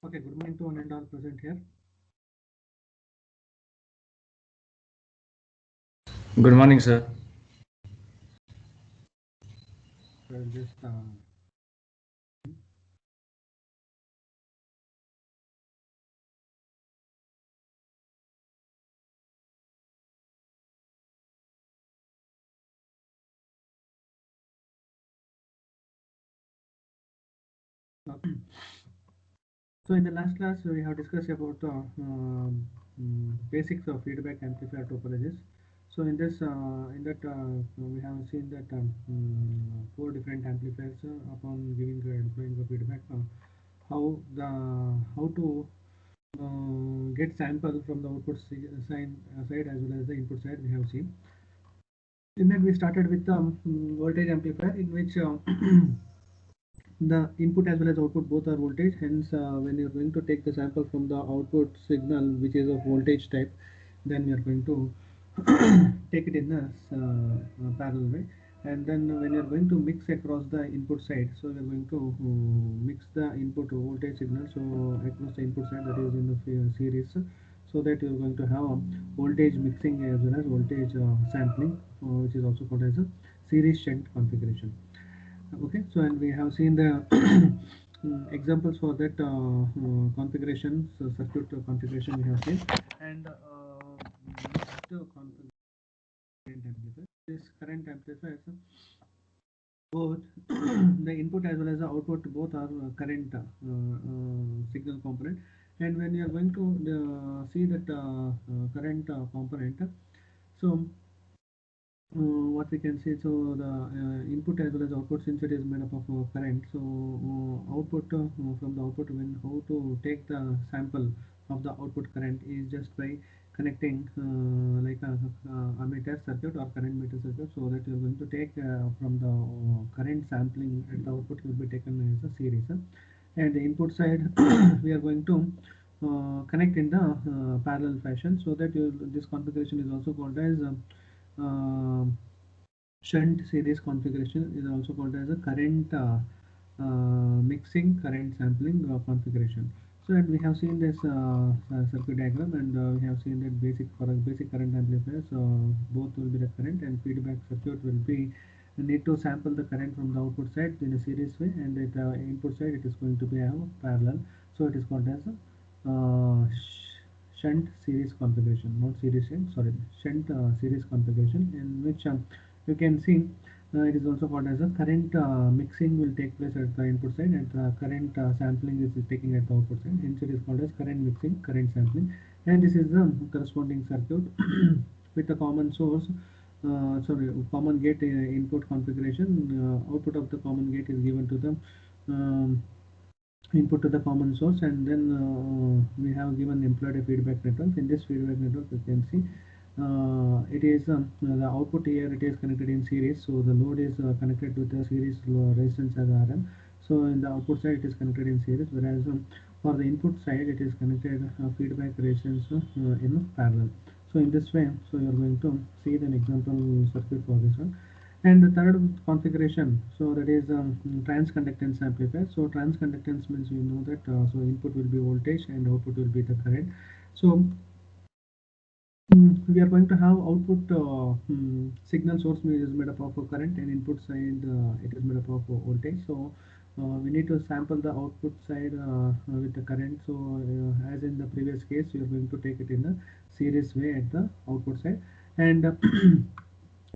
Okay, good morning to one and all present here. Good morning, sir. So I'll just so in the last class we have discussed about basics of feedback amplifier topologies. So in this in that we have seen that four different amplifiers upon giving employing the feedback. How the how to get sample from the output side as well as the input side we have seen. In that we started with the voltage amplifier in which the input as well as output both are voltage. Hence when you're going to take the sample from the output signal which is of voltage type, then we are going to take it in a parallel way. And then when you're going to mix across the input side, so we're going to mix the input voltage signal so across the input side, that is in the series, so that you're going to have voltage mixing as well as voltage sampling, which is also called as a series shunt configuration. Okay, so and we have seen the examples for that configuration, so circuit configuration we have seen. And next configuration amplifier, this current amplifier, both the input as well as the output both are current signal component. And when you are going to see that current component, so what we can say, so the input as well as output, since it is made up of current, so output from the output, when how to take the sample of the output current is just by connecting like a ammeter circuit or current meter circuit, so that you're going to take from the current sampling at the output will be taken as a series, and the input side we are going to connect in the parallel fashion, so that this configuration is also called as shunt series configuration, is also called as a current mixing current sampling configuration. So and we have seen this circuit diagram, and we have seen that basic for a basic current amplifier, so both will be the current and feedback circuit will be need to sample the current from the output side in a series way, and at input side it is going to be a parallel, so it is called as a shunt series configuration, not series shunt, sorry, shunt series configuration, in which you can see it is also called as a current mixing will take place at the input side, and current sampling is taking at the output side. Hence, it is called as current mixing, current sampling. And this is the corresponding circuit with a common source. Sorry, common gate input configuration. Output of the common gate is given to the input to the common source, and then we have given employed a feedback network. In this feedback network you can see it is the output here, it is connected in series, so the load is connected with the series resistance as Rm. So in the output side it is connected in series, whereas for the input side it is connected feedback resistance in parallel. So in this way, so you are going to see an example circuit for this one. And the third configuration, so that is transconductance amplifier. So transconductance means you know that so input will be voltage and output will be the current. So we are going to have output signal source is made up of a current, and input side it is made up of voltage. So we need to sample the output side with the current. So as in the previous case, you are going to take it in a series way at the output side, and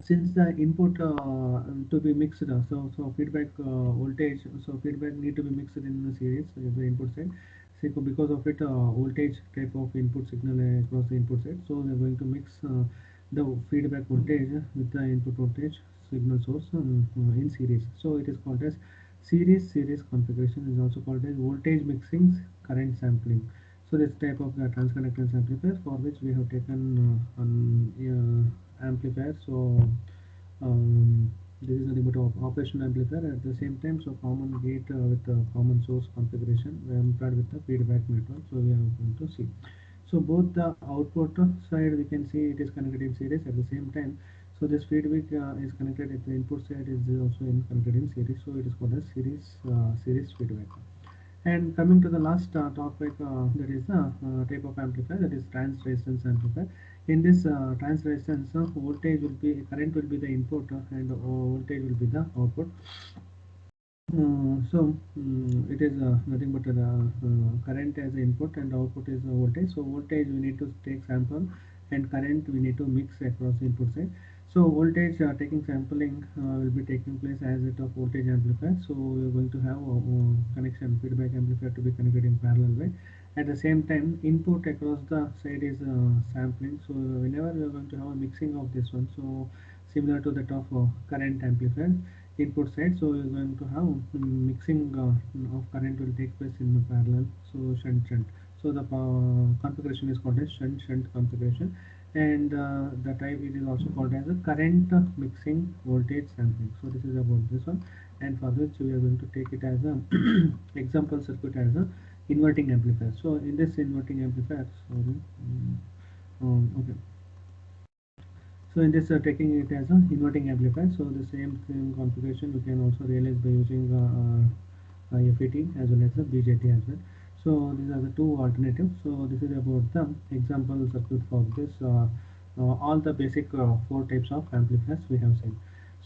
since the input to be mixed, so feedback voltage, so feedback need to be mixed in the series the input side. So because of it voltage type of input signal across the input side, so we are going to mix the feedback voltage with the input voltage signal source in series. So it is called as series configuration, is also called as voltage mixing current sampling. So this type of transconductance amplifier, for which we have taken an amplifier. So this is a limit of operation amplifier. At the same time, so common gate with the common source configuration we employed with the feedback network. So we are going to see. So both the output side we can see it is connected in series at the same time. So this feedback is connected at the input side is also connected in series. So it is called as series feedback. And coming to the last topic, that is the type of amplifier, that is trans resistance amplifier. In this trans resistance, voltage will be current will be the input, and voltage will be the output. It is nothing but current as input and output is voltage. So voltage we need to take sample, and current we need to mix across the input side. So voltage taking sampling will be taking place as it of voltage amplifier. So we are going to have a connection feedback amplifier to be connected in parallel way. At the same time, input across the side is sampling. So whenever we are going to have a mixing of this one, so similar to that of current amplifier input side. So you're going to have mixing of current will take place in the parallel. So shunt. So the configuration is called as shunt configuration, and the type it is also called as a current mixing voltage sampling. So this is about this one, and for which we are going to take it as a example circuit as a inverting amplifier. So in this inverting amplifier, sorry, okay. So in this taking it as an inverting amplifier, so the same configuration we can also realize by using FET as well as the BJT as well. So these are the two alternatives. So this is about the example circuit for this all the basic four types of amplifiers we have seen.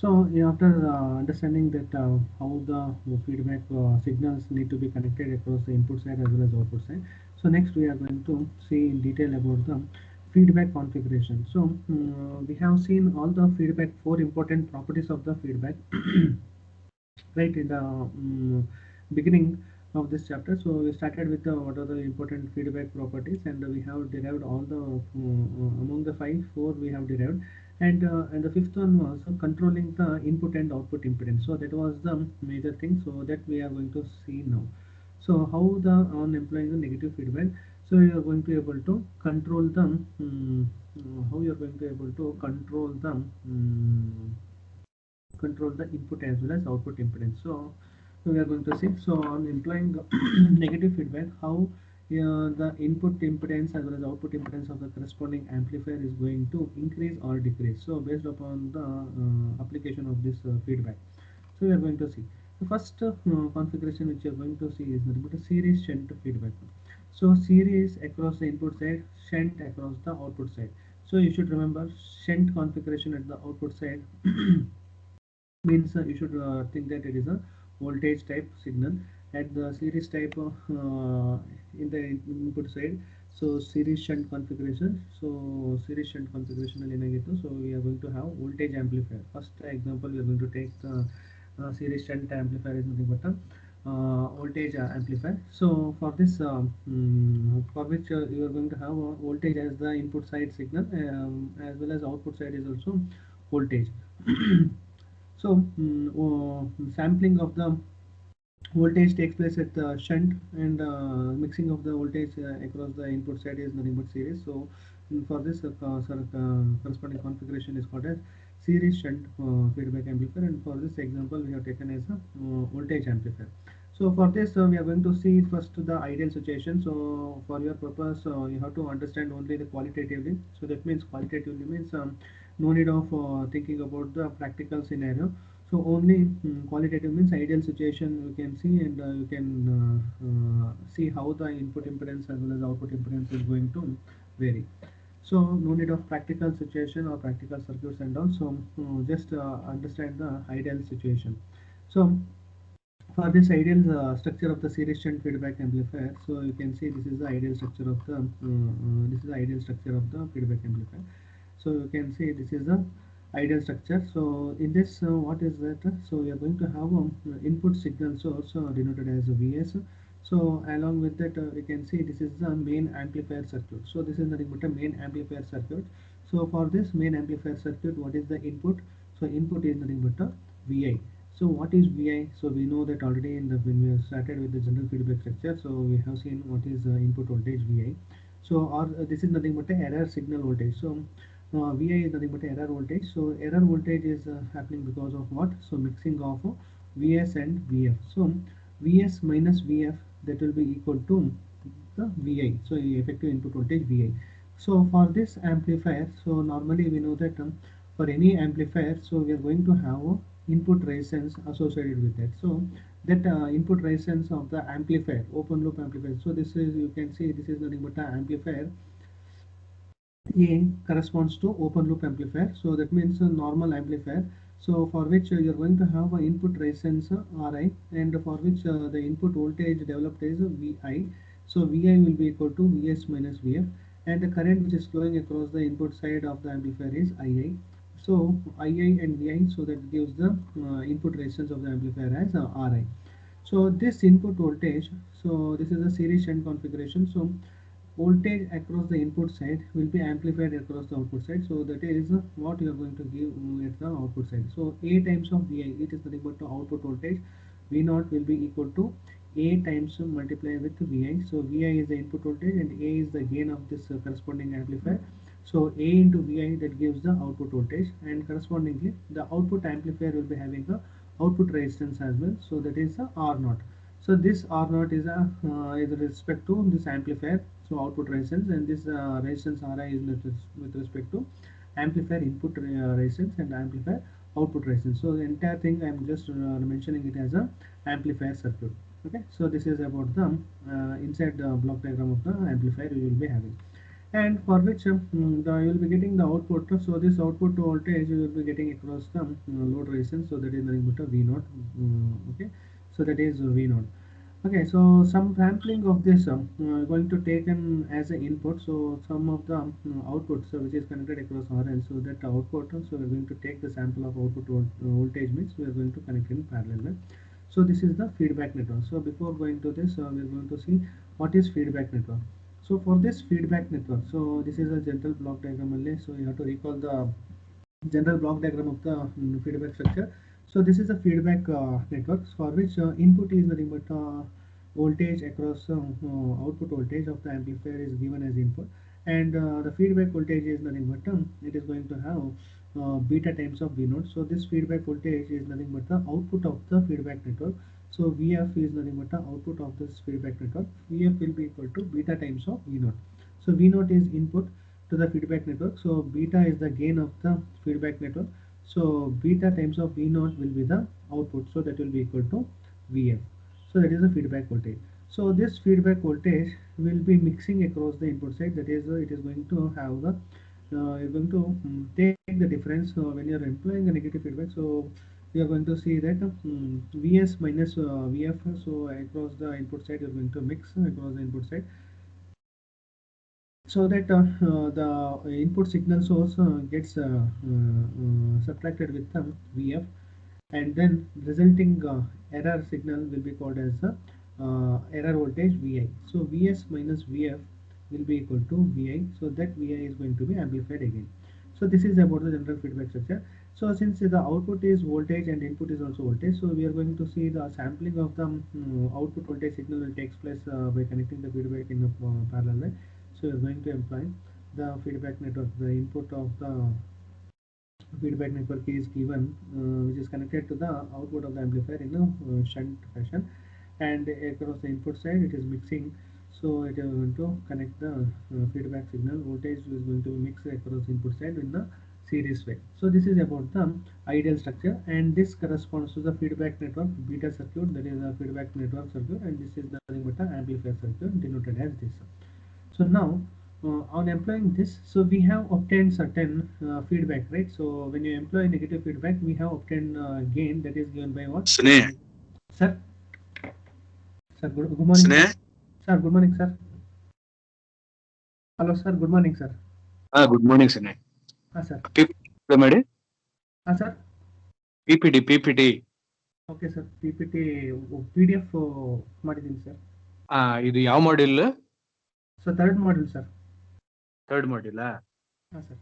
So after understanding that how the feedback signals need to be connected across the input side as well as output side. So next we are going to see in detail about the feedback configuration. So we have seen all the feedback, four important properties of the feedback right in the beginning of this chapter. So we started with what are the important feedback properties, and we have derived all the among the five, four we have derived, and the fifth one was controlling the input and output impedance. So that was the major thing. So that we are going to see now. So how the on employing the negative feedback. So you are going to be able to control them. How you are going to be able to control the input as well as output impedance. So we are going to see, so on employing negative feedback, how the input impedance as well as output impedance of the corresponding amplifier is going to increase or decrease. So based upon the application of this feedback, so we are going to see the first configuration which you are going to see is nothing but a series shunt feedback. So series across the input side, shunt across the output side. So you should remember, shunt configuration at the output side means you should think that it is a voltage type signal, at the series type in the input side. So series shunt configuration, so series shunt configuration ಅಲ್ಲಿ ಏನಾಗಿತ್ತು, so we are going to have voltage amplifier. First example we are going to take the series shunt amplifier is nothing but a voltage amplifier. So for this for which you are going to have voltage as the input side signal, as well as output side is also voltage. So sampling of the voltage takes place at the shunt, and mixing of the voltage across the input side is nothing but series. So for this corresponding configuration is called as series shunt feedback amplifier, and for this example we have taken as a voltage amplifier. So for this we are going to see first the ideal situation. So for your purpose you have to understand only the qualitatively. So that means qualitatively means no need of thinking about the practical scenario. So only qualitative means ideal situation you can see, and you can see how the input impedance as well as output impedance is going to vary. So no need of practical situation or practical circuits and all. So just understand the ideal situation. So for this ideal structure of the series shunt feedback amplifier, so you can see this is the ideal structure of the this is the ideal structure of the feedback amplifier. So you can see this is the ideal structure. So in this what is that, so we are going to have input signal source denoted as Vs. So along with that we can see this is the main amplifier circuit. So this is nothing but a main amplifier circuit. So for this main amplifier circuit, what is the input? So input is nothing but a Vi. So what is Vi? So we know that already in the when we started with the general feedback structure. So we have seen what is input voltage Vi. So or this is nothing but a error signal voltage. So Vi is nothing but error voltage. So error voltage is happening because of what? So mixing of Vs and Vf. So Vs minus Vf, that will be equal to the Vi. So effective input voltage Vi. So for this amplifier, so normally we know that for any amplifier, so we are going to have input resistance associated with that. So that input resistance of the amplifier, open loop amplifier. So this is, you can see, this is nothing but an amplifier. A corresponds to open loop amplifier, so that means a normal amplifier. So for which you're going to have an input resistance Ri, and for which the input voltage developed is Vi. So Vi will be equal to Vs minus Vf, and the current which is flowing across the input side of the amplifier is Ii. So Ii and Vi, so that gives the input resistance of the amplifier as Ri. So this input voltage, so this is a series shunt configuration. So voltage across the input side will be amplified across the output side. So that is what you are going to give at the output side. So A times of Vi, it is nothing but the output voltage. V naught will be equal to A times multiply with Vi. So Vi is the input voltage and A is the gain of this corresponding amplifier. So A into Vi, that gives the output voltage, and correspondingly the output amplifier will be having the output resistance as well. So that is the R naught. So this R naught is a is with respect to this amplifier, so output resistance, and this resistance Ri is with respect to amplifier input resistance and amplifier output resistance. So the entire thing I am just mentioning it as a amplifier circuit. Okay, so this is about the inside the block diagram of the amplifier you will be having, and for which you will be getting the output. So this output voltage you will be getting across the load resistance, so that is nothing but a V naught. Okay, so that is V naught. Okay, so some sampling of this going to taken as an input. So some of the output, so which is connected across RL, so that output, so we're going to take the sample of output voltage means we are going to connect in parallel. So this is the feedback network. So before going to this, we are going to see what is feedback network. So for this feedback network, so this is a general block diagram only. So you have to recall the general block diagram of the feedback structure. So this is a feedback network for which input is nothing but voltage across output voltage of the amplifier is given as input, and the feedback voltage is nothing but it is going to have beta times of V naught. So this feedback voltage is nothing but the output of the feedback network. So Vf is nothing but the output of this feedback network. Vf will be equal to beta times of V naught. So V naught is input to the feedback network. So beta is the gain of the feedback network. So beta times of V naught will be the output. So that will be equal to Vf. So that is the feedback voltage. So this feedback voltage will be mixing across the input side. That is, it is going to have the you're going to take the difference when you're employing a negative feedback. So you are going to see that Vs minus Vf. So across the input side, you're going to mix across the input side, so that the input signal source gets subtracted with the Vf, and then resulting error signal will be called as the error voltage Vi. So Vs minus Vf will be equal to Vi, so that Vi is going to be amplified again. So this is about the general feedback structure. So since the output is voltage and input is also voltage, so we are going to see the sampling of the output voltage signal will takes place by connecting the feedback in a parallel way. So we are going to employ the feedback network. The input of the feedback network is given, which is connected to the output of the amplifier in a shunt fashion, and across the input side it is mixing. So it is going to connect the feedback signal voltage is going to mix across input side in the series way. So this is about the ideal structure, and this corresponds to the feedback network beta circuit, that is a feedback network circuit, and this is nothing but the amplifier circuit denoted as this. So now on employing this, so we have obtained certain feedback, right? So when you employ negative feedback, we have obtained gain, that is given by what? Sine, Sir, sir, good morning, sir. Sine. Sir, good morning, sir. Hello, sir. Good morning, sir. Good morning, Sine. Sir. PPT ಮಾಡಿ Sir. PPT Okay, sir. PPT PDF ಮಾಡಿದ್ದೀನಿ sir. ಇದು ಯಾವ module? So third module, sir. Third module. sir.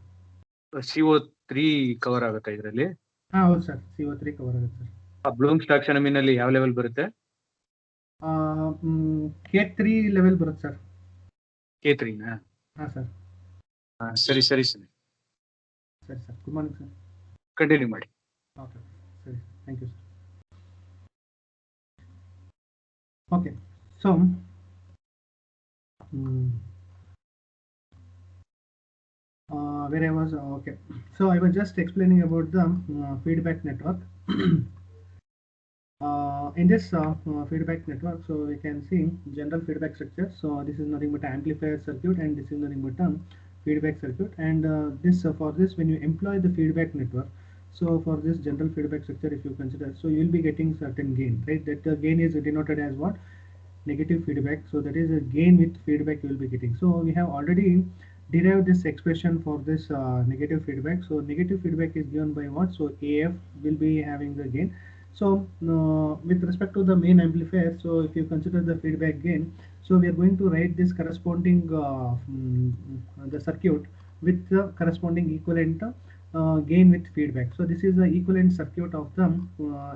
CO3 cover ಆಗುತ್ತಾ ಇದರಲ್ಲಿ? ಹೌದು sir, CO3 cover ಆಗುತ್ತೆ sir. Bloom's ಟಾಕ್ಸಾನಮಿನಲ್ಲಿ ಯಾವ level ಬರುತ್ತೆ? K3 ಲೆವೆಲ್ ಬರುತ್ತೆ ಸರ್. K3 ನಾ? ಸರ್. ಸರಿ ಸರಿ ಸರಿ ಸರಿ sir. Good morning sir. Continue ಮಾಡಿ. ಓಕೆ, ಸರಿ, thank you sir. Okay, so where I was, okay, so I was just explaining about the feedback network. In this feedback network, so we can see general feedback structure. So this is nothing but amplifier circuit, and this is nothing but feedback circuit. And this for this, when you employ the feedback network, so for this general feedback structure, if you consider, so you will be getting certain gain, right? That the gain is denoted as what? Negative feedback. So that is a gain with feedback you will be getting. So we have already derived this expression for this negative feedback. So negative feedback is given by what? So AF will be having the gain. So with respect to the main amplifier, so if you consider the feedback gain, so we are going to write this corresponding the circuit with the corresponding equivalent gain with feedback. So this is the equivalent circuit of the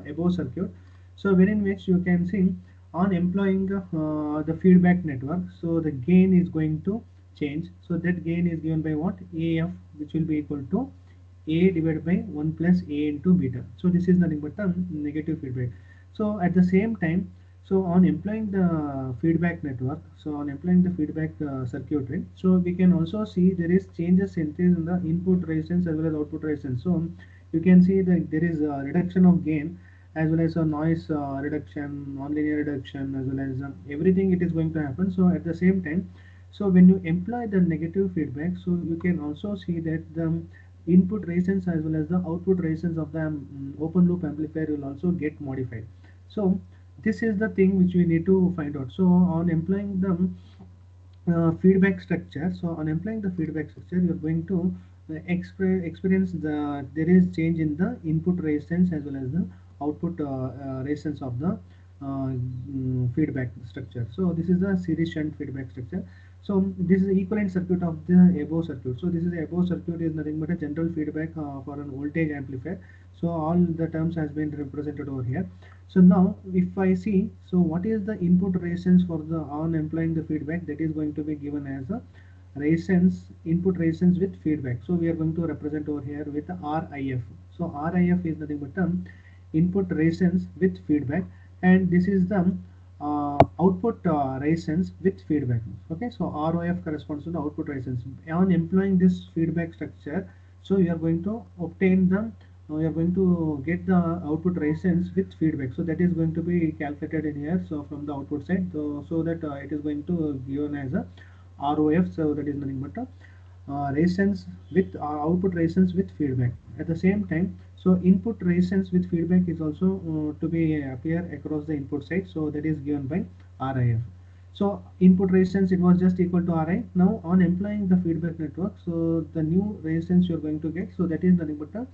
above circuit. So wherein which you can see on employing the feedback network, so the gain is going to change. So that gain is given by what? AF, which will be equal to A divided by 1 plus A into beta. So this is nothing but the negative feedback. So at the same time, so on employing the feedback network, so on employing the feedback circuitry, so we can also see there is changes in the input resistance as well as output resistance. So you can see that there is a reduction of gain as well as a noise reduction, nonlinear reduction, as well as everything it is going to happen. So at the same time, so when you employ the negative feedback, so you can also see that the input resistance as well as the output resistance of the open loop amplifier will also get modified. So this is the thing which we need to find out. So on employing the feedback structure, so on employing the feedback structure, you are going to experience there is change in the input resistance as well as the output resistance of the feedback structure. So this is the series shunt feedback structure. So this is the equivalent circuit of the above circuit. So this is the above circuit is nothing but a general feedback for an voltage amplifier. So all the terms has been represented over here. So now if I see, so what is the input resistance for the on employing the feedback, that is going to be given as a resistance, input resistance with feedback. So we are going to represent over here with RIF. So RIF is nothing but input resistance with feedback, and this is the output resistance with feedback. Okay, so ROF corresponds to the output resistance. On employing this feedback structure, so you are going to obtain the you are going to get the output resistance with feedback. So that is going to be calculated in here. So from the output side, so that it is going to given as a ROF. So that is nothing but resistance with output resistance with feedback. At the same time, so input resistance with feedback is also to be appear across the input side. So that is given by RIF. So input resistance, it was just equal to Ri. Now on employing the feedback network, so the new resistance you are going to get, so that is nothing but the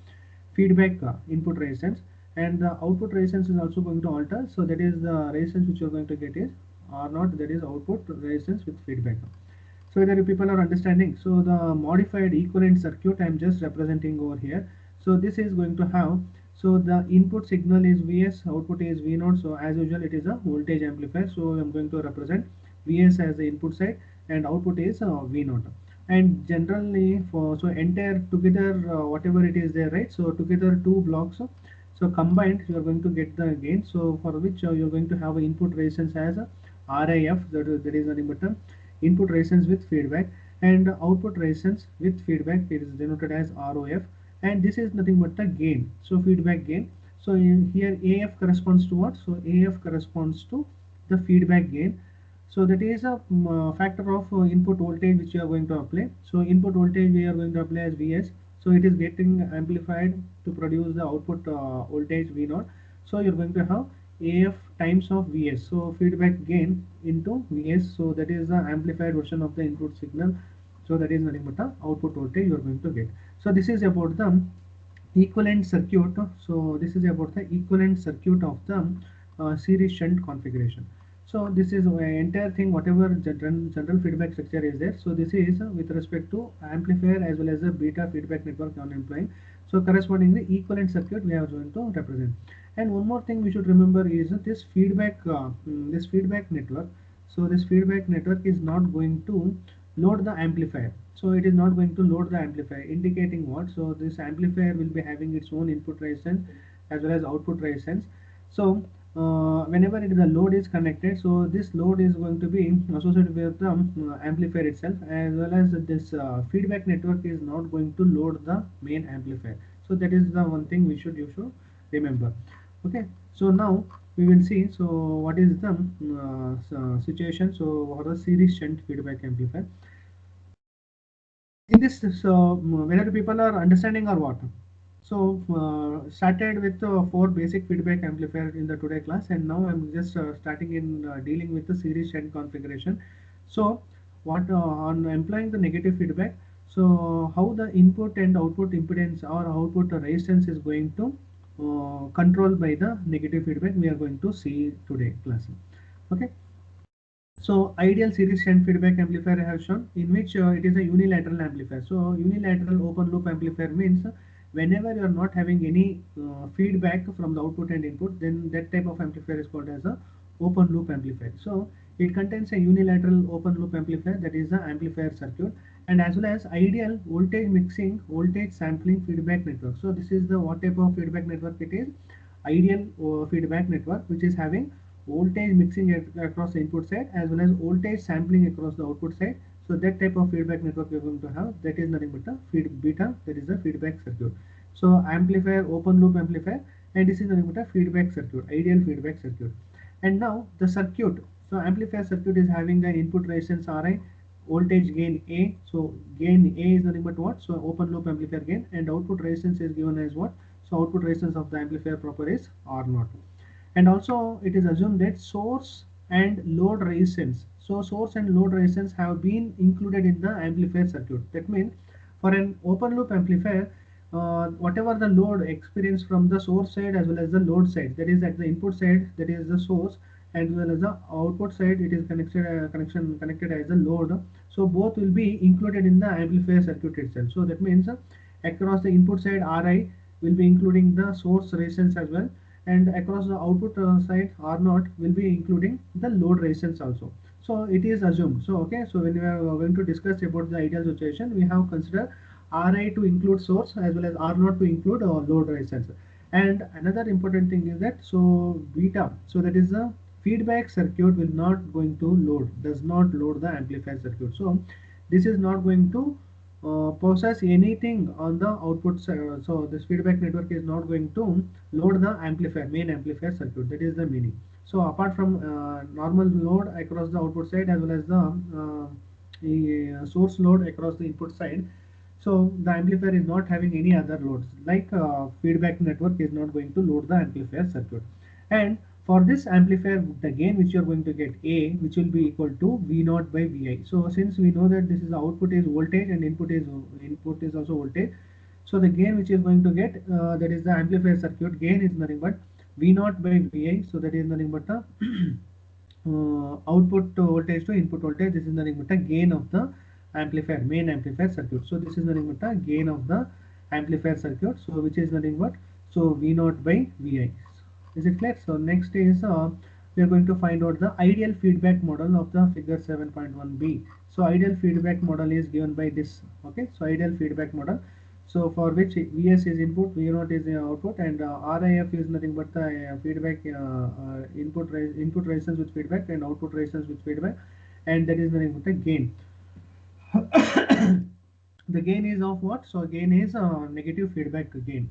feedback input resistance, and the output resistance is also going to alter. So that is the resistance which you are going to get is R naught, that is output resistance with feedback. So whether you people are understanding, so the modified equivalent circuit I am just representing over here. So this is going to have, so the input signal is Vs, output is V naught. So as usual it is a voltage amplifier, so I am going to represent Vs as the input side and output is V naught. And generally for, so entire together whatever it is there, right? So together two blocks, so combined you are going to get the gain. So for which you are going to have a input resistance as a RIF, that is nothing but input resistance with feedback, and output resistance with feedback, it is denoted as ROF, and this is nothing but the gain. So feedback gain. So in here AF corresponds to what? So AF corresponds to the feedback gain. So that is a factor of input voltage which you are going to apply. So input voltage we are going to apply as Vs. So it is getting amplified to produce the output voltage V naught. So you're going to have AF times of Vs. So feedback gain into Vs. So that is the amplified version of the input signal. So that is nothing but the output voltage you are going to get. So this is about the equivalent circuit. So this is about the equivalent circuit of the series shunt configuration. So this is entire thing, whatever general feedback structure is there. So this is with respect to amplifier as well as the beta feedback network on employing. So correspondingly equivalent circuit we are going to represent. And one more thing we should remember is this feedback network. So this feedback network is not going to load the amplifier. So it is not going to load the amplifier, indicating what? So this amplifier will be having its own input resistance as well as output resistance. So whenever the load is connected, so this load is going to be associated with the amplifier itself, as well as this feedback network is not going to load the main amplifier. So that is the one thing you should remember. Okay, so now we will see. So what is the situation? So what is series shunt feedback amplifier? In this, so whether people are understanding or what? So started with four basic feedback amplifier in the today class, and now I'm just starting in dealing with the series shunt configuration. So what on employing the negative feedback, so how the input and output impedance or output resistance is going to control by the negative feedback, we are going to see today class. Okay. So ideal series shunt feedback amplifier I have shown, in which it is a unilateral amplifier. So unilateral open loop amplifier means whenever you are not having any feedback from the output and input, then that type of amplifier is called as a open loop amplifier. So it contains a unilateral open loop amplifier, that is the amplifier circuit, and as well as ideal voltage mixing voltage sampling feedback network. So this is the what type of feedback network it is? Ideal feedback network which is having voltage mixing across the input side as well as voltage sampling across the output side. So that type of feedback network we are going to have, that is nothing but a feed beta, that is the feedback circuit. So amplifier, open loop amplifier, and this is nothing but a feedback circuit, ideal feedback circuit. And now the circuit, so amplifier circuit is having the input resistance Ri, voltage gain A. So gain A is nothing but what? So open loop amplifier gain, and output resistance is given as what? So output resistance of the amplifier proper is R0. And also it is assumed that source and load resistance, so source and load resistance have been included in the amplifier circuit. That means for an open loop amplifier, whatever the load experienced from the source side as well as the load side, that is at the input side, that is the source, as well as the output side, it is connected as a load. So both will be included in the amplifier circuit itself. So that means across the input side Ri will be including the source resistance as well, and across the output side R0 will be including the load resistance also. So it is assumed. So okay, so when we are going to discuss about the ideal situation, we have considered Ri to include source as well as R0 to include load resistance. And another important thing is that so beta, so that is the feedback circuit will not going to load, does not load the amplifier circuit. So this is not going to process anything on the output side. So this feedback network is not going to load the amplifier, main amplifier circuit. That is the meaning. So apart from normal load across the output side as well as the source load across the input side, so the amplifier is not having any other loads, like feedback network is not going to load the amplifier circuit. And for this amplifier, the gain which you are going to get A, which will be equal to V0 by Vi. So since we know that this is output is voltage and input is also voltage, so the gain which is going to get, that is the amplifier circuit gain, is nothing but V0 by Vi. So that is nothing but the output voltage to input voltage. This is nothing but a gain of the amplifier, main amplifier circuit. So this is nothing but a gain of the amplifier circuit, so which is nothing but so V0 by Vi. Is it clear? So next is we are going to find out the ideal feedback model of the figure 7.1b. So ideal feedback model is given by this. Okay, so ideal feedback model, so for which Vs is input, V0 is the output, and RIF is nothing but the feedback input resistance with feedback and output resistance with feedback, and that is nothing but a gain. The gain is of what? So gain is negative feedback gain.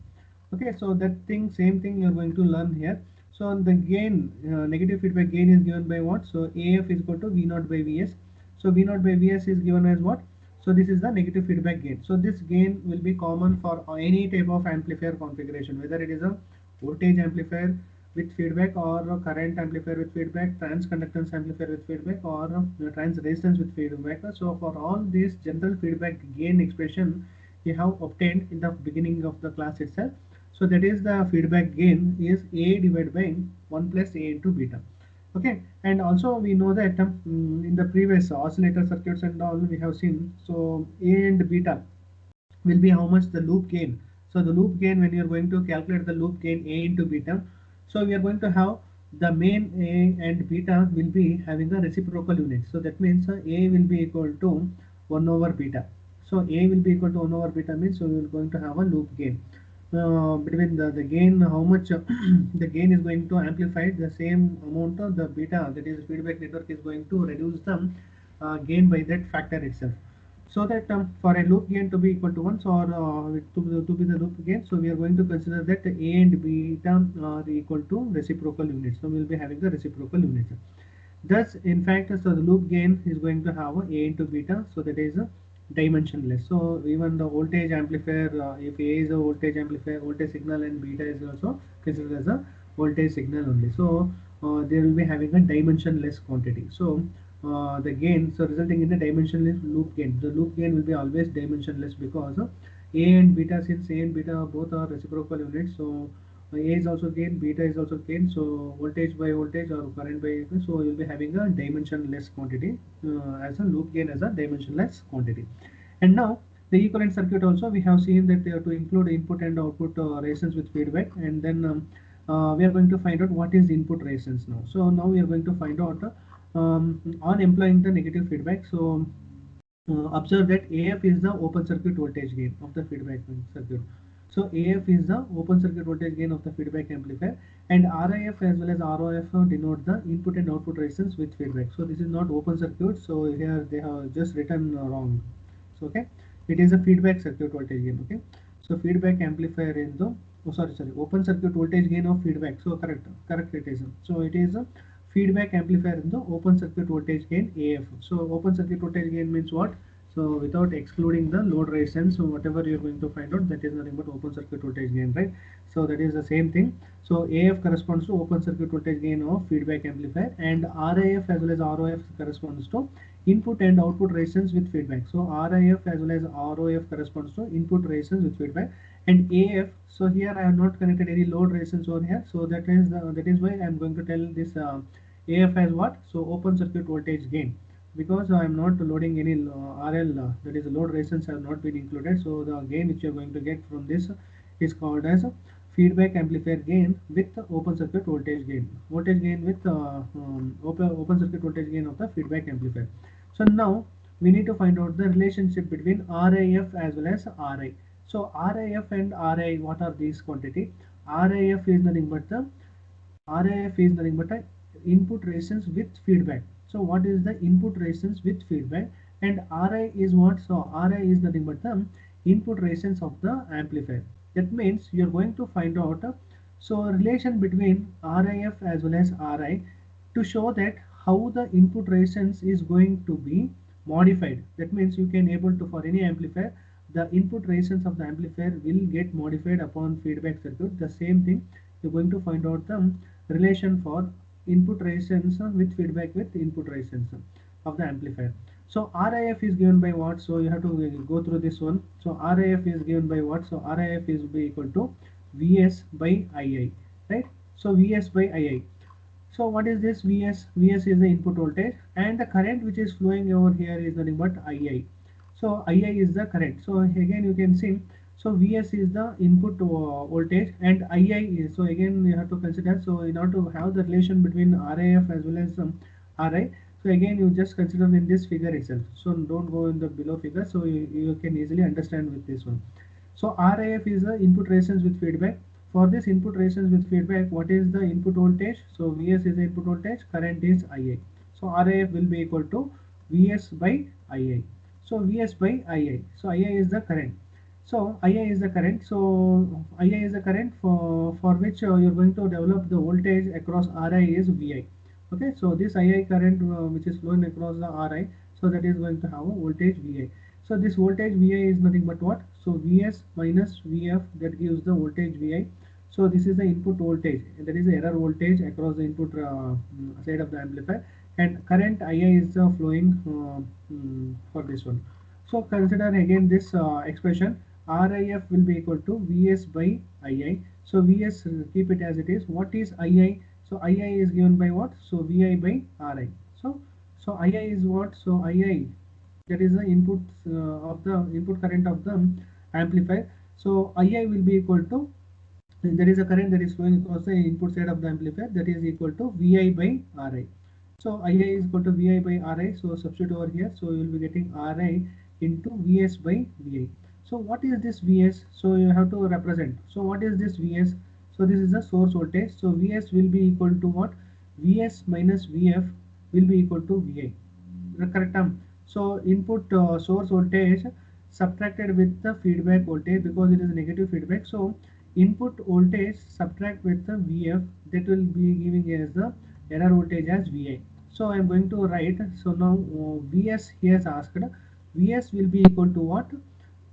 Okay, so that thing, same thing you are going to learn here. So the gain, negative feedback gain is given by what? So AF is equal to V0 by Vs. So V0 by Vs is given as what? So this is the negative feedback gain. So this gain will be common for any type of amplifier configuration, whether it is a voltage amplifier with feedback, or a current amplifier with feedback, trans conductance amplifier with feedback, or trans resistance with feedback. So for all these general feedback gain expression we have obtained in the beginning of the class itself. So that is the feedback gain is A divided by 1 plus A into beta. Okay, and also we know that in the previous oscillator circuits and all we have seen, so A and beta will be how much the loop gain. So the loop gain, when you are going to calculate the loop gain A into beta, so we are going to have the main A and beta will be having a reciprocal unit. So that means A will be equal to 1 over beta. So A will be equal to 1 over beta means so we are going to have a loop gain. Between the gain, how much the gain is going to amplify the same amount of the beta, that is feedback network is going to reduce the gain by that factor itself. So that for a loop gain to be equal to 1, so to be the loop gain, so we are going to consider that A and beta are equal to reciprocal units. So we will be having the reciprocal units. Thus, in fact, so the loop gain is going to have a into beta, so that is dimensionless. So even the voltage amplifier, if A is a voltage amplifier, voltage signal, and beta is also considered as a voltage signal only. So they will be having a dimensionless quantity. So the gain, so resulting in a dimensionless loop gain. The loop gain will be always dimensionless because A and beta, since A and beta both are reciprocal units, so A is also gain, beta is also gain, so voltage by voltage or current by current, so you'll be having a dimensionless quantity as a loop gain as a dimensionless quantity. And now the equivalent circuit also we have seen that they have to include input and output resistance with feedback, and then we are going to find out what is input resistance now. So now we are going to find out on employing the negative feedback. So observe that AF is the open circuit voltage gain of the feedback circuit. So AF is the open circuit voltage gain of the feedback amplifier, and RIF as well as ROF denote the input and output resistance with feedback. So this is not open circuit, so here they have just written wrong. So okay, it is a feedback circuit voltage gain. Okay, so feedback amplifier is the, oh sorry, open circuit voltage gain of feedback. So correct it is. So it is a feedback amplifier in the open circuit voltage gain AF. So open circuit voltage gain means what? So without excluding the load resistance, so whatever you're going to find out, that is nothing but open circuit voltage gain, right? So that is the same thing. So AF corresponds to open circuit voltage gain of feedback amplifier, and RIF as well as ROF corresponds to input and output resistance with feedback. So RIF as well as ROF corresponds to input resistance with feedback, and AF. So here I have not connected any load resistance over here. So that is why I am going to tell this AF as what? So open circuit voltage gain, because I am not loading any RL, that is load resistance have not been included. So the gain which you are going to get from this is called as feedback amplifier gain with open circuit voltage gain with open circuit voltage gain of the feedback amplifier. So now we need to find out the relationship between RIF as well as RI. So RIF and RI, what are these quantity? RIF is nothing but the RIF is nothing but a input resistance with feedback. So what is the input resistance with feedback, and RI is what? So RI is nothing but the input resistance of the amplifier. That means you are going to find out so relation between RIF as well as RI to show that how the input resistance is going to be modified. That means you can able to, for any amplifier, the input resistance of the amplifier will get modified upon feedback circuit. The same thing you're going to find out the relation for input resistance with feedback with input resistance of the amplifier. So RIF is given by what? So you have to go through this one. So RIF is given by what? So RIF is be equal to Vs by II, right? So Vs by II. So what is this Vs? Vs is the input voltage, and the current which is flowing over here is nothing but II. So II is the current. So again you can see, so Vs is the input voltage, and II is, so again you have to consider, so in order to have the relation between RIF as well as RI, so again you just consider in this figure itself. So don't go in the below figure, so you can easily understand with this one. So RIF is the input resistance with feedback. For this input resistance with feedback, what is the input voltage? So Vs is the input voltage, current is Ia. So RIF will be equal to Vs by Ia. So Vs by Ia. So Ia is the current. So Ia is the current. So Ia is the current for which you're going to develop the voltage across Ri is Vi. Okay, so this II current which is flowing across the Ri, so that is going to have a voltage Vi. So this voltage Vi is nothing but what? So Vs minus Vf, that gives the voltage Vi. So this is the input voltage, that is the error voltage across the input side of the amplifier, and current II is flowing for this one. So consider again this expression, RIF will be equal to Vs by II. So Vs, keep it as it is. What is II? So II is given by what? So Vi by Ri. So II is what? So II, that is the input of the input current of the amplifier. So II will be equal to, there is a current that is flowing across the input side of the amplifier, that is equal to Vi by Ri. So Ia is equal to Vi by Ri. So substitute over here. So you will be getting Ri into Vs by Vi. So what is this Vs? So you have to represent. So what is this Vs? So this is the source voltage. So Vs will be equal to what? Vs minus Vf will be equal to Vi. The correct term. So input source voltage subtracted with the feedback voltage because it is negative feedback. So input voltage subtract with the VF, that will be giving as the error voltage as VI. So I am going to write. So now VS he has asked. VS will be equal to what?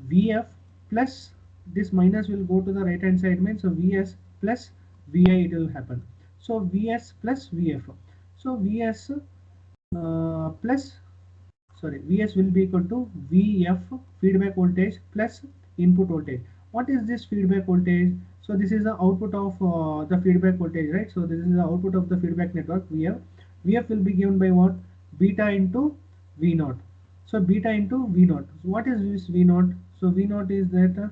VF plus this minus will go to the right hand side, means so VS plus VI it will happen. So VS plus VF. So VS plus, sorry, Vs will be equal to Vf feedback voltage plus input voltage. What is this feedback voltage? So this is the output of the feedback voltage, right? So this is the output of the feedback network Vf. Vf will be given by what? Beta into V naught. So beta into V naught. So what is this V naught? So V naught is that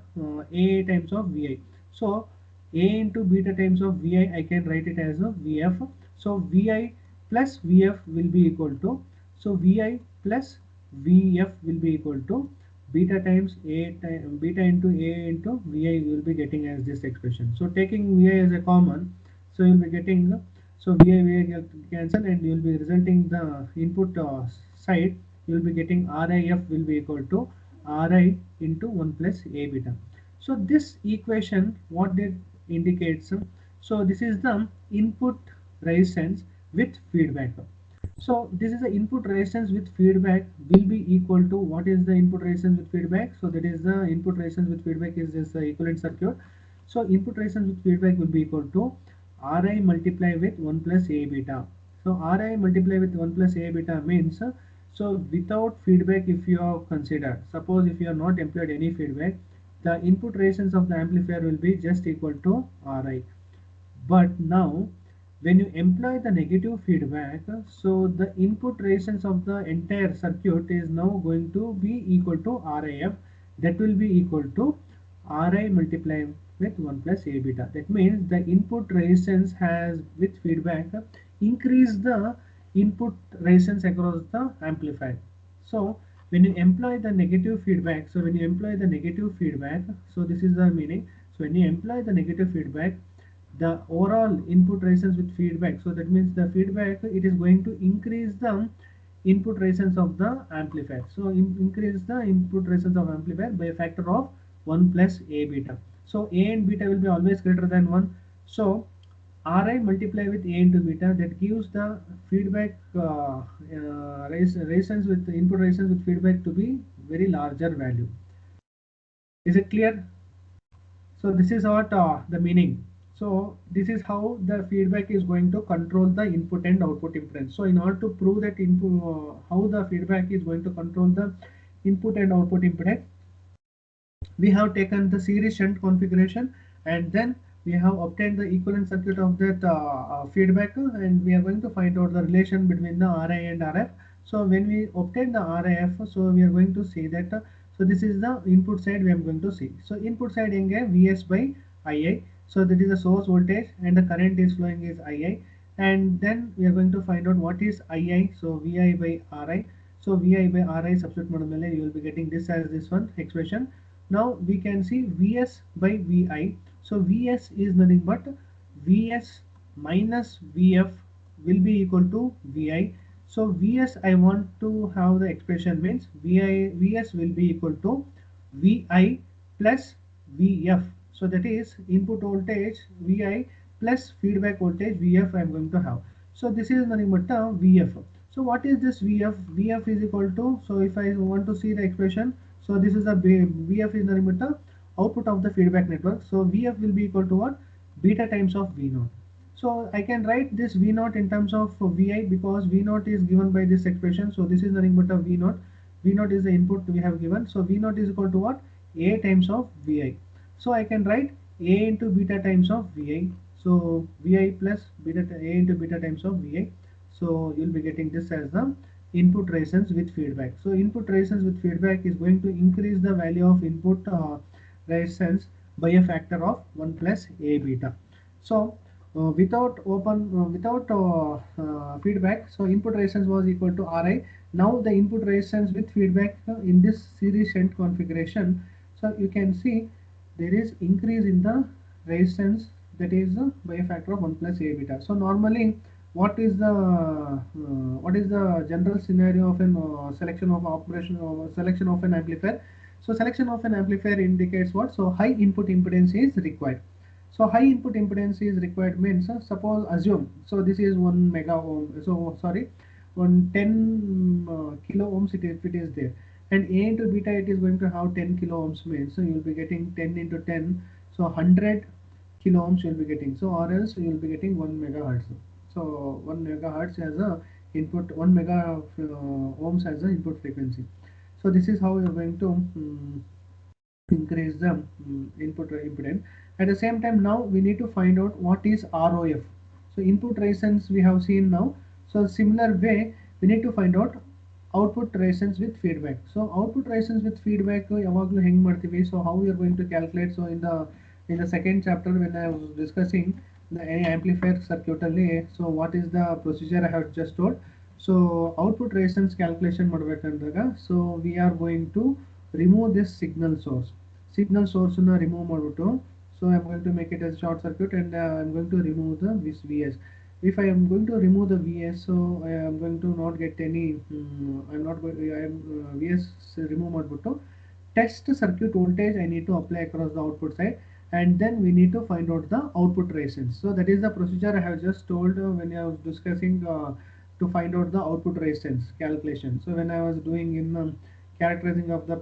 A times of Vi. So A into beta times of Vi, I can write it as a Vf. So Vi plus Vf will be equal to, so Vi plus Vf will be equal to beta times A time, beta into A into Vi will be getting as this expression. So taking Vi as a common, so you will be getting, so Vi get cancel and you will be resulting the input side, you will be getting RIF will be equal to Ri into 1 plus A beta. So this equation what it indicates, so this is the input resistance with feedback. So this is the input resistance with feedback will be equal to, what is the input resistance with feedback? So that is the input resistance with feedback is this equivalent circuit. So input resistance with feedback will be equal to Ri multiply with 1 plus A beta. So Ri multiply with 1 plus A beta means, so without feedback if you are considered, suppose if you are not employed any feedback, the input resistance of the amplifier will be just equal to Ri. But now when you employ the negative feedback, so the input resistance of the entire circuit is now going to be equal to RIF, that will be equal to Ri multiplied with 1 plus A beta. That means the input resistance has with feedback increase the input resistance across the amplifier. So when you employ the negative feedback, so when you employ the negative feedback, so this is the meaning. So when you employ the negative feedback, the overall input resistance with feedback, so that means the feedback it is going to increase the input resistance of the amplifier. So increase the input resistance of amplifier by a factor of 1 plus A beta. So A and beta will be always greater than 1. So Ri multiply with A into beta, that gives the feedback resistance with input resistance with feedback to be very larger value. Is it clear? So this is what the meaning. So this is how the feedback is going to control the input and output impedance. So in order to prove that input, how the feedback is going to control the input and output impedance, we have taken the series shunt configuration and then we have obtained the equivalent circuit of that feedback, and we are going to find out the relation between the RI and RF. So when we obtain the RIF, so we are going to see that, so this is the input side we are going to see. So input side again Vs by Ii, so that is the source voltage and the current is flowing is Ii, and then we are going to find out what is Ii, so Vi by Ri. So Vi by Ri substitute model, you will be getting this as this one expression. Now we can see Vs by Vi. So Vs is nothing but Vs minus Vf will be equal to Vi. So Vs I want to have the expression means Vs will be equal to Vi plus Vf. So that is input voltage Vi plus feedback voltage Vf I am going to have. So this is nothing but Vf. So what is this Vf? Vf is equal to, so if I want to see the expression, so this is a Vf is nothing but the output of the feedback network. So Vf will be equal to what? Beta times of V naught. So I can write this V naught in terms of Vi because V naught is given by this expression. So this is nothing but a V naught. V naught is the input we have given. So V naught is equal to what? A times of Vi. So I can write A into beta times of Vi. So Vi plus beta A into beta times of Vi. So you'll be getting this as the input resistance with feedback. So input resistance with feedback is going to increase the value of input resistance by a factor of 1 plus A beta. So without feedback, so input resistance was equal to Ri. Now the input resistance with feedback in this series shunt configuration, so you can see there is increase in the resistance, that is by a factor of 1 plus A beta. So normally what is the general scenario of an selection of operation or selection of an amplifier. So selection of an amplifier indicates what? So high input impedance is required. So high input impedance is required means, suppose assume, so this is 1 mega ohm, so sorry, 10 kilo ohms if it is there, and A into beta it is going to have 10 kilo ohms means, so you will be getting 10 into 10, so 100 kilo ohms you will be getting, so or else you will be getting 1 megahertz. So 1 megahertz as a input, 1 mega ohms as a input frequency. So this is how you are going to increase the input impedance. At the same time, now we need to find out what is ROF. So input resistance we have seen now. So similar way we need to find out output resistance with feedback. So output resistance with feedback ಯಾವಾಗಲೂ ಹೆಂಗ್ ಮಾಡ್ತೀವಿ? So how we are going to calculate? So in the second chapter when I was discussing the amplifier circuit ಅಲ್ಲಿ, so what is the procedure I have just told. So output resistance calculation ಮಾಡಬೇಕಂದಾಗ, so we are going to remove this signal source. Signal source na remove ಮಾಡ್ಬಿಟ್ಟು, so I'm going to make it as short circuit, and I'm going to remove the this VS. If I am going to remove the VS, so I am going to not get any I'm not going I am VS remove ಮಾಡ್ಬಿಟ್ಟು test circuit voltage I need to apply across the output side, and then we need to find out the output resistance. So that is the procedure I have just told when I was discussing to find out the output resistance calculation. So when I was doing in characterizing the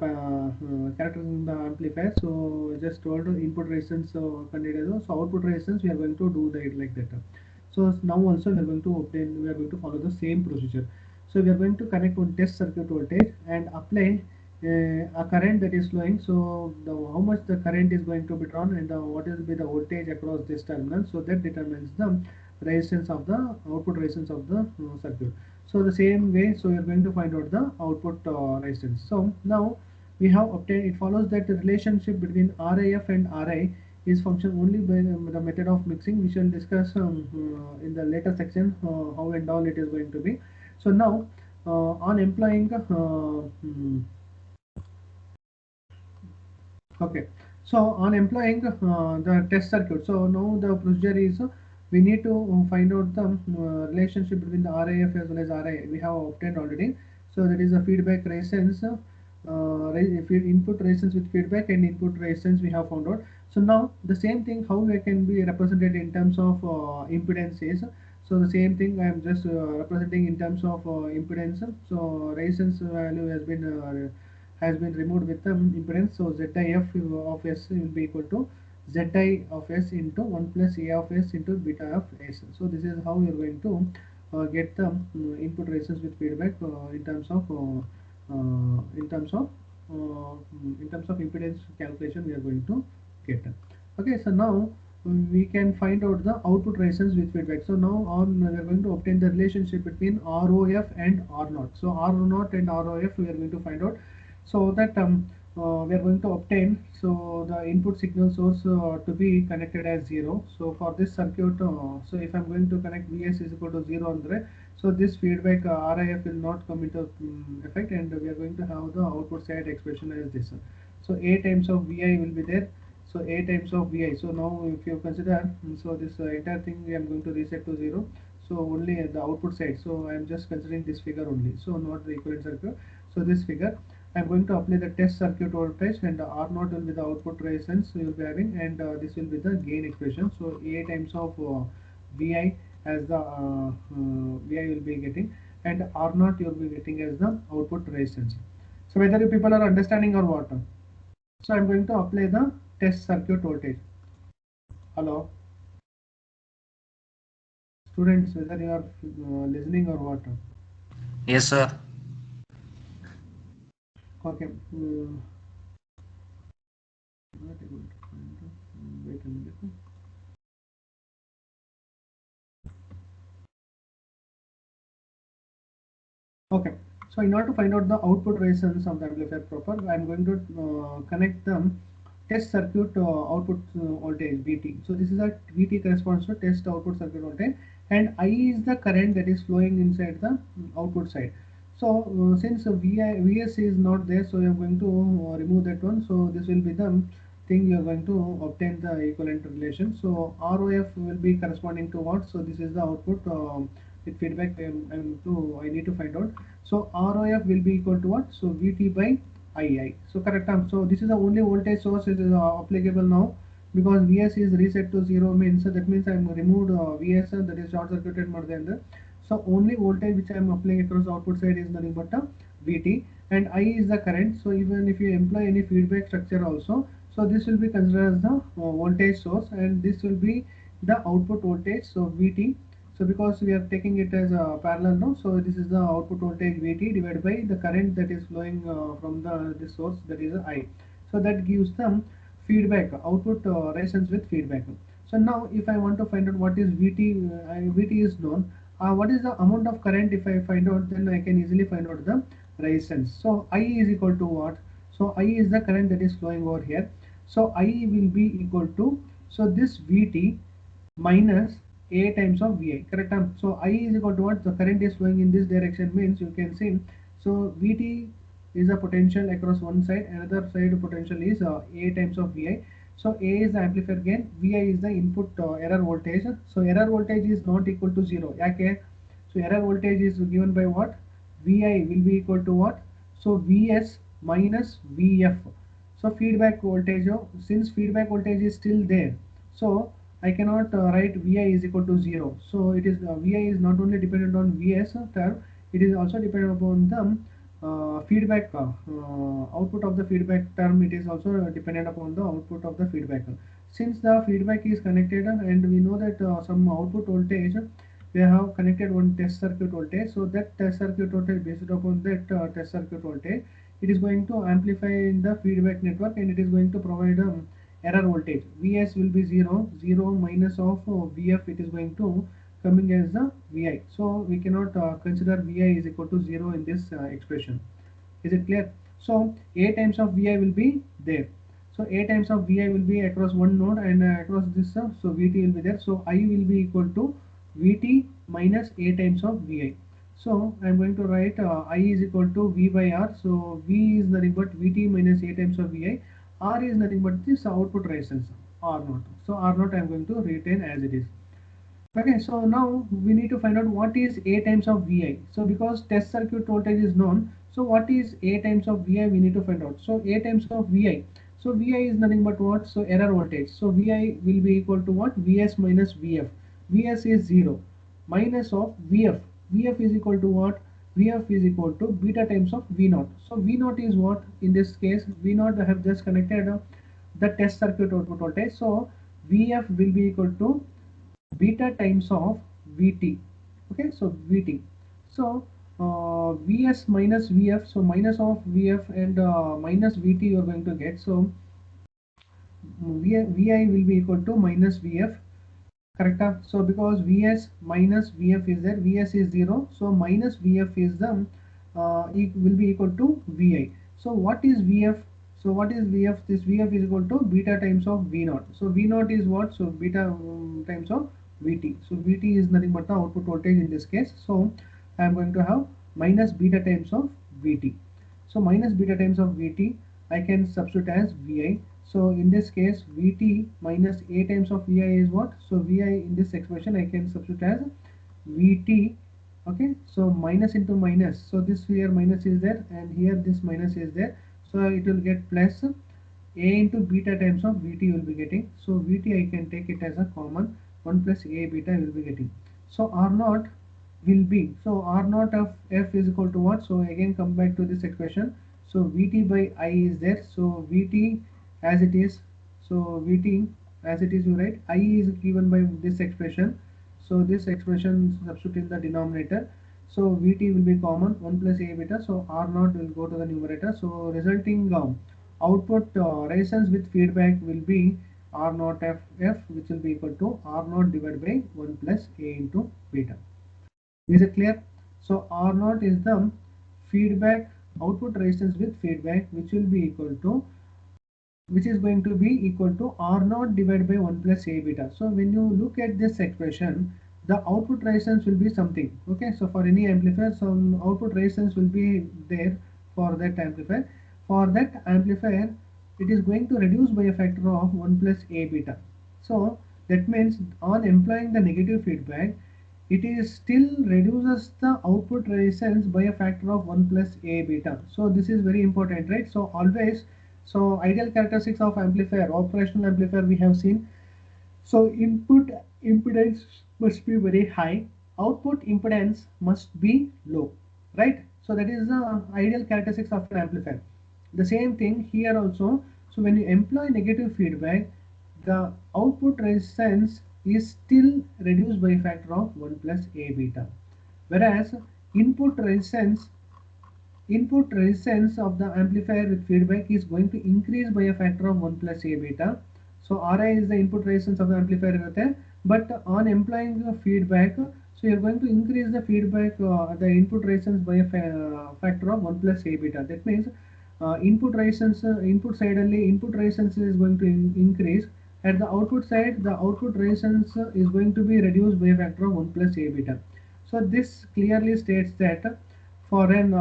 amplifier, so I just told input resistance, so output resistance we are going to do that like that. So now also we are going to follow the same procedure. So we are going to connect one test circuit voltage and apply a current that is flowing. So how much the current is going to be drawn, and what will be the voltage across this terminal, so that determines the resistance of the output resistance of the circuit. So the same way, so we are going to find out the output resistance. So now we have obtained, it follows that the relationship between RIF and RI is functioned only by the method of mixing. We shall discuss in the later section how and all it is going to be. So now on employing okay, so on employing the test circuit, so now the procedure is we need to find out the relationship between the RIF as well as RI. We have obtained already. So that is a feedback resistance, input resistance with feedback, and input resistance we have found out. So now the same thing how it can be represented in terms of impedances. So the same thing I am just representing in terms of impedance. So resistance value has been removed with the impedance. So ZIF of S will be equal to ZI of S into 1 plus A of S into beta of S. So this is how you are going to get the input resistance with feedback in terms of impedance calculation we are going to get. Okay, so now we can find out the output resistance with feedback. So now on we are going to obtain the relationship between ROF and R0. So R0 and ROF we are going to find out, so that we are going to obtain so the input signal source to be connected as 0. So for this circuit, so if I'm going to connect Vs is equal to 0 andre, so this feedback RIF will not come into effect, and we are going to have the output side expression as this. So A times of Vi will be there. So A times of Vi. So now if you consider, so this entire thing I am going to reset to 0. So only the output side. So I am just considering this figure only. So not the equivalent circuit. So this figure I am going to apply the test circuit voltage, and R0 will be the output resistance you will be having, and this will be the gain expression. So A times of Vi as the Vi will be getting, and R0 you will be getting as the output resistance. So whether you people are understanding or what? So I'm going to apply the test circuit voltage. Hello, students, whether you are listening or what? Yes, sir. Okay. Not able to find wait a minute. Okay. So in order to find out the output resistance of the amplifier proper, I'm going to connect the test circuit output voltage VT. So this is a VT corresponds to test output circuit voltage, and I is the current that is flowing inside the output side. So since VS is not there, so I'm going to remove that one. So this will be the thing you are going to obtain the equivalent relation. So ROF will be corresponding to what? So this is the output with feedback I need to find out. So ROF will be equal to what? So VT by II. So correct. So this is the only voltage source is applicable now, because Vs is reset to 0 means, so that means I am removed Vs, that is short circuited mode there. So only voltage which I am applying across output side is nothing but Vt, and I is the current. So even if you employ any feedback structure also, so this will be considered as the voltage source, and this will be the output voltage, so Vt. So because we are taking it as a parallel now, so this is the output voltage Vt divided by the current that is flowing from the this source, that is I. So that gives them feedback output resistance with feedback. So now if I want to find out what is Vt, Vt is known. What is the amount of current? If I find out, then I can easily find out the resistance. So I is equal to what? So I is the current that is flowing over here. So I will be equal to, so this Vt minus A times of Vi, correct? So I is equal to what? The current is flowing in this direction means you can see. So Vt is a potential across one side, another side potential is A times of Vi. So A is the amplifier gain, Vi is the input error voltage. So error voltage is not equal to 0. Okay? So error voltage is given by what? Vi will be equal to what? So Vs minus Vf. So feedback voltage, since feedback voltage is still there, so I cannot write Vi is equal to 0. So it is Vi is not only dependent on Vs term, it is also dependent upon the feedback output of the feedback term. It is also dependent upon the output of the feedback. Since the feedback is connected, and we know that some output voltage, we have connected one test circuit voltage. So that test circuit voltage, based upon that test circuit voltage, it is going to amplify in the feedback network, and it is going to provide error voltage. Vs will be 0, 0 minus of Vf, it is going to coming as the Vi. So we cannot consider Vi is equal to 0 in this expression. Is it clear? So A times of Vi will be there. So A times of Vi will be across one node, and across this, so Vt will be there. So I will be equal to Vt minus A times of Vi. So I am going to write I is equal to V by R. So V is nothing but Vt minus A times of Vi. R is nothing but this output resistance R naught. So R naught I am going to retain as it is. Okay, so now we need to find out what is A times of Vi. So because test circuit voltage is known, so what is A times of Vi we need to find out. So A times of Vi. So Vi is nothing but what? So error voltage. So Vi will be equal to what? Vs minus Vf. Vs is 0 minus of Vf. Vf is equal to what? Vf is equal to beta times of V0. So V0 is what? In this case, V0 I have just connected the test circuit output voltage. So Vf will be equal to beta times of Vt. Okay, so Vt. So Vs minus Vf, so minus of Vf and minus Vt you are going to get. So Vi will be equal to minus Vf, correct? So because Vs minus Vf is there, Vs is 0, so minus Vf is the will be equal to Vi. So what is Vf? So what is Vf? This Vf is equal to beta times of V0. So V0 is what? So beta times of Vt. So Vt is nothing but the output voltage in this case. So I am going to have minus beta times of Vt. So minus beta times of Vt I can substitute as Vi. So in this case Vt minus A times of Vi is what? So Vi in this expression I can substitute as Vt. Okay, so minus into minus, so this here minus is there, and here this minus is there, so it will get plus A into beta times of Vt will be getting. So Vt I can take it as a common, 1 plus A beta will be getting. So R naught will be, so R naught of F is equal to what? So again come back to this expression. So Vt by I is there, so Vt as it is, so Vt as it is you write, I is given by this expression, so this expression substitute in the denominator. So Vt will be common, 1 plus A beta, so R naught will go to the numerator. So resulting output resistance with feedback will be R naught F, which will be equal to R naught divided by 1 plus A into beta. Is it clear? So R naught is the feedback output resistance with feedback, which will be equal to, which is going to be equal to R naught divided by 1 plus A beta. So when you look at this expression, the output resistance will be something. Okay, so for any amplifier, some output resistance will be there for that amplifier. For that amplifier, it is going to reduce by a factor of 1 plus a beta. So that means on employing the negative feedback, it is still reduces the output resistance by a factor of 1 plus a beta. So this is very important, right? So always, so ideal characteristics of amplifier, operational amplifier we have seen. So input impedance must be very high, output impedance must be low, right? So that is the ideal characteristics of an amplifier. The same thing here also. So when you employ negative feedback, the output resistance is still reduced by a factor of 1 plus a beta. Whereas input resistance of the amplifier with feedback is going to increase by a factor of 1 plus a beta. So Ri is the input resistance of the amplifier, but on employing the feedback, so you're going to increase the feedback, the input resistance by a factor of 1 plus a beta. That means input resistance, input side only input resistance is going to increase. At the output side, the output resistance is going to be reduced by a factor of 1 plus a beta. So this clearly states that for an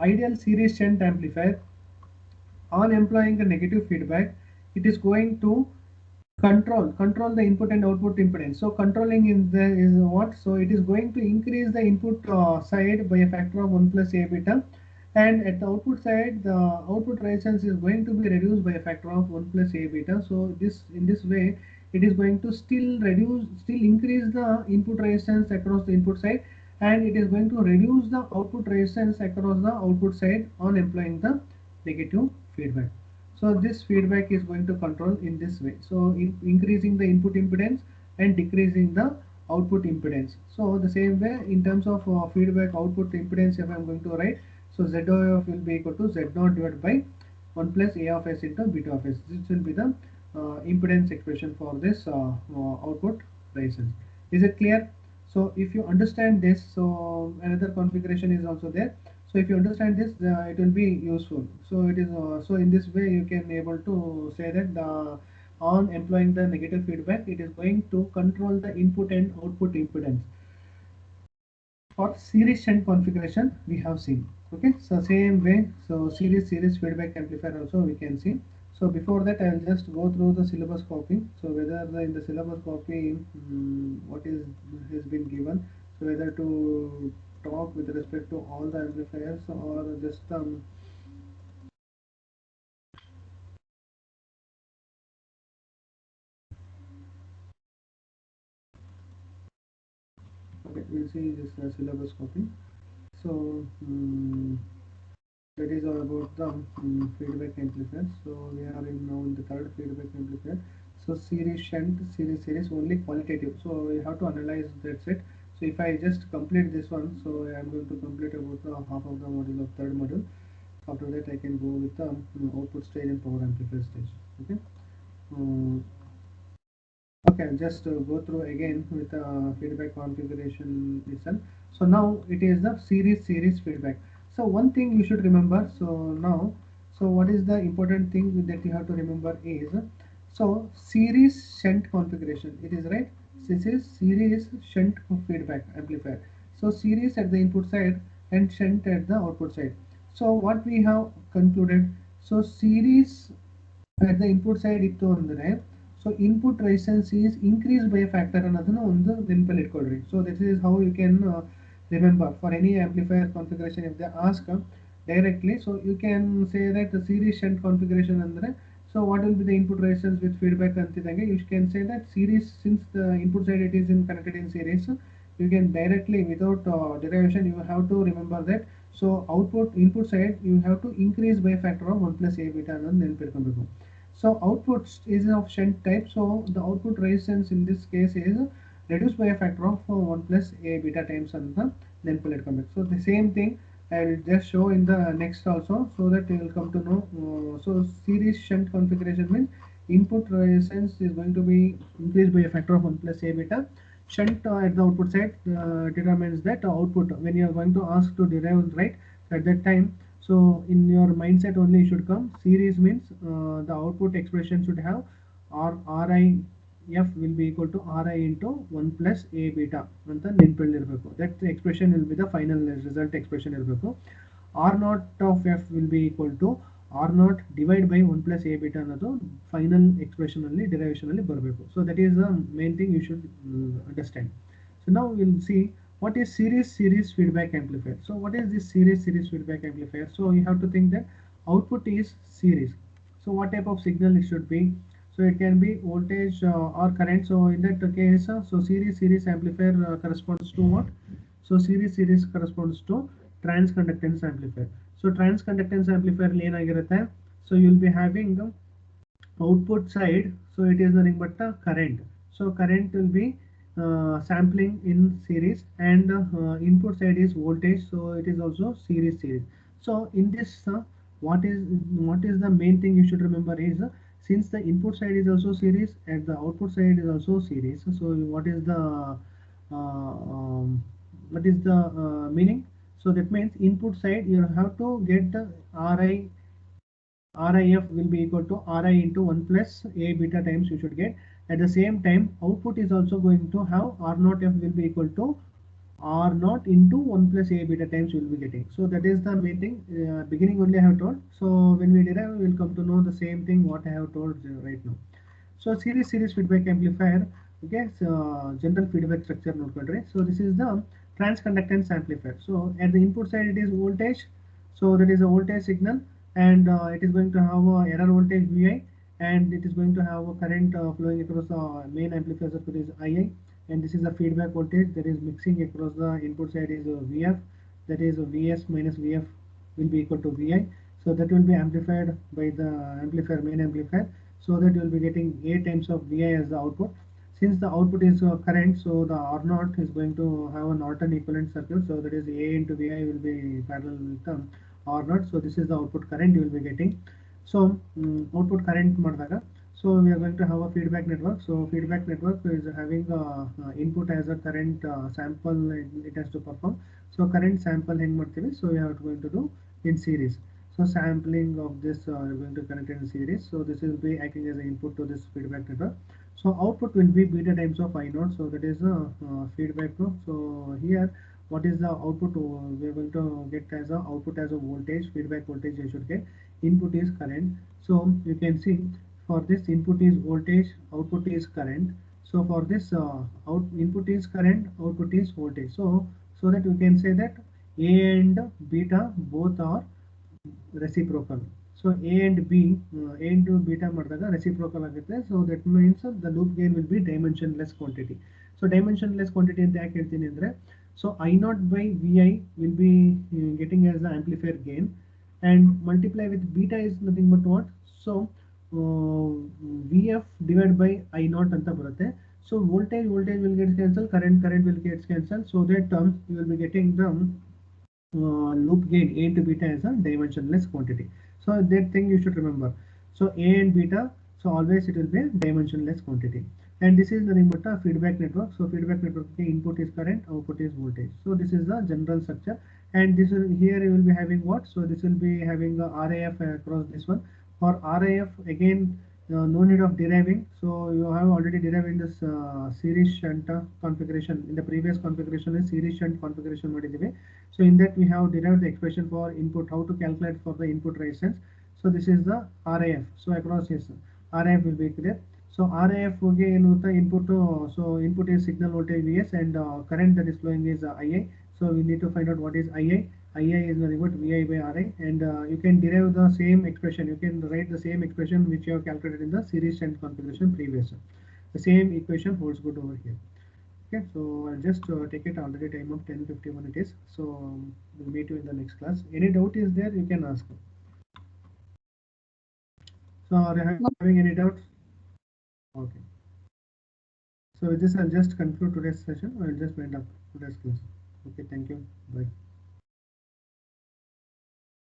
ideal series shunt amplifier, on employing a negative feedback, it is going to control the input and output impedance. So controlling is what? So it is going to increase the input side by a factor of 1 plus a beta, and at the output side the output resistance is going to be reduced by a factor of 1 plus a beta. So this in this way it is going to still increase the input resistance across the input side, and it is going to reduce the output resistance across the output side on employing the negative feedback. So this feedback is going to control in this way. So increasing the input impedance and decreasing the output impedance. So the same way in terms of feedback output impedance, if I am going to write, so Z of will be equal to Z naught divided by 1 plus A of S into beta of S. This will be the impedance expression for this output resistance. Is it clear? So if you understand this, so another configuration is also there. So if you understand this, it will be useful. So it is so in this way you can able to say that the on employing the negative feedback, it is going to control the input and output impedance. For series shunt configuration we have seen. Okay, so same way, so series feedback amplifier also we can see. So before that I will just go through the syllabus copy. So whether in the syllabus copy what is has been given, so whether to talk with respect to all the amplifiers or just okay, we'll see this syllabus copy. So that is all about the feedback amplifier. So we are in now in the third feedback amplifier. So series shunt, series only qualitative. So we have to analyze, that's it. So if I just complete this one, so I am going to complete about half of the module of third module. After that I can go with the output stage and power amplifier stage. Okay. Uh, Okay, just go through again with feedback configuration itself. So now it is the series feedback. So one thing you should remember. So now, so what is the important thing that you have to remember is, so series shunt configuration. It is right. This is series shunt feedback amplifier. So series at the input side and shunt at the output side. So what we have concluded. So series at the input side ಇತ್ತು ಅಂದರೆ so input resistance is increased by a factor ಅನ್ನೋದನ್ನ ಒಂದು ನೆನಪಲ್ಲಿ ಇಟ್ಕೊಳ್ರಿ. So this is how you can remember for any amplifier configuration if they ask directly. So you can say that the series shunt configuration ಅಂದರೆ, so what will be the input resistance with feedback ಅಂತಿದಂಗೆ you can say that series, since the input side it is in connected in series, you can directly without derivation you have to remember that. So output input side you have to increase by a factor of 1 plus a beta ಅನ್ನೋದು ನೆನಪಿಟ್ಕೊಬೇಕು. So output is of shunt type, so the output resistance in this case is reduced by a factor of 1 plus a beta times on the ನೆನಪಲ್ಲಿ ಇಟ್ಕೊಬೇಕು. So the same thing I will just show in the next also, so that you will come to know. So series shunt configuration means input resistance is going to be increased by a factor of 1 plus a beta. Shunt at the output side determines that output when you are going to ask to derive, right, at that time. So in your mindset only should come series means the output expression should have RIF will be equal to RI into 1 plus a beta ಅಂತ ನೆನಪಿರಬೇಕು. That expression will be the final result expression ಇರಬೇಕು. R naught of F will be equal to R naught divide by 1 plus a beta ಅನ್ನೋದು final expression ಅಲ್ಲಿ derivation ಅಲ್ಲಿ ಬರಬೇಕು. So that is the main thing you should understand. So now we'll see what is series feedback amplifier. So what is this series feedback amplifier? So you have to think that output is series. So what type of signal it should be? So it can be voltage or current. So in that case, so series amplifier corresponds to what? So series corresponds to transconductance amplifier. So transconductance amplifier ಏನಾಗಿರುತ್ತೆ? So you'll be having output side, so it is nothing but the current. So current will be sampling in series, and input side is voltage, so it is also series. So in this what is the main thing you should remember is, since the input side is also series and the output side is also series, so what is the meaning? So that means input side you have to get the RIF will be equal to RI into 1 plus A beta times you should get. At the same time, output is also going to have R naught F will be equal to R naught into 1 plus A beta times you will be getting. So that is the main thing. Beginning only I have told. So when we derive, we will come to know the same thing what I have told right now. So series feedback amplifier, okay, so general feedback structure ನೋಡ್ಕೊಳ್ರಿ. So this is the transconductance amplifier. So at the input side it is voltage, so that is a voltage signal, and it is going to have a error voltage Vi, and it is going to have a current flowing across the main amplifier circuit is Ii, and this is the feedback voltage that is mixing across the input side is Vf, that is Vs minus Vf will be equal to Vi. So that will be amplified by the amplifier, main amplifier, so that you will be getting A times of Vi as the output. Since the output is current, so the R naught is going to have a Norton equivalent circuit, so that is A into Vi will be parallel with the R naught. So this is the output current you will be getting. So output current ಮಾಡಿದಾಗ, so we are going to have a feedback network. So feedback network is having input as a current sample it has to perform. So current sample ಹೆಂಗ್ ಮಾಡ್ತೀವಿ, so we are going to do in series. So sampling of this are going to connect in series. So this will be acting as an input to this feedback network. So output will be beta times of I naught. So that is a feedback loop. So here what is the output? We are going to get as a output as a voltage, feedback voltage you should get. Input is current. So you can see for this input is voltage, output is current. So for this input is current, output is voltage. So that you can say that A and beta both are reciprocal. So A and B, A into beta ಮಾಡಿದಾಗ reciprocal ಆಗುತ್ತೆ. So that means the loop gain will be dimensionless quantity. So dimensionless quantity ಅಂತ ಯಾಕೆ ಹೇಳ್ತೀನಿ ಅಂದರೆ, so I naught by Vi will be getting as the amplifier gain, and multiply with beta is nothing but what? So Vf divided by I naught ಅಂತ ಬರುತ್ತೆ. So voltage will get cancelled, current will get cancelled, so that you will be getting the loop gain A into beta as a dimensionless quantity. So that thing you should remember. So A and beta, so always it will be a dimensionless quantity. And this is nothing but a feedback network. So feedback network input is current, output is voltage. So this is the general structure. And this will, here you will be having what? So this will be having a RAF across this one. For RAF again, no need of deriving. So you have already derived in this series shunt configuration. In the previous configuration is series shunt configuration ಮಾಡಿದ್ದೀವಿ. So in that we have derived the expression for input, how to calculate for the input resistance. So this is the RAF. So across this RAF will be there. So RAF ಗೆ ಏನು ಅಂತ input, so input is signal voltage Vs, and current that is flowing is Ia. So we need to find out what is Ia. Ia is nothing but Vi by Ri, and you can derive the same expression. You can write the same expression which you have calculated in the series shunt configuration previous. The same equation holds good over here. Okay, so I'll just take it, already time of 10:51 it is. So we'll meet you in the next class. Any doubt is there, you can ask. So are you having any doubts? Okay. So with this I'll just conclude today's session. I'll just wind up today's class. Okay, thank you. Bye.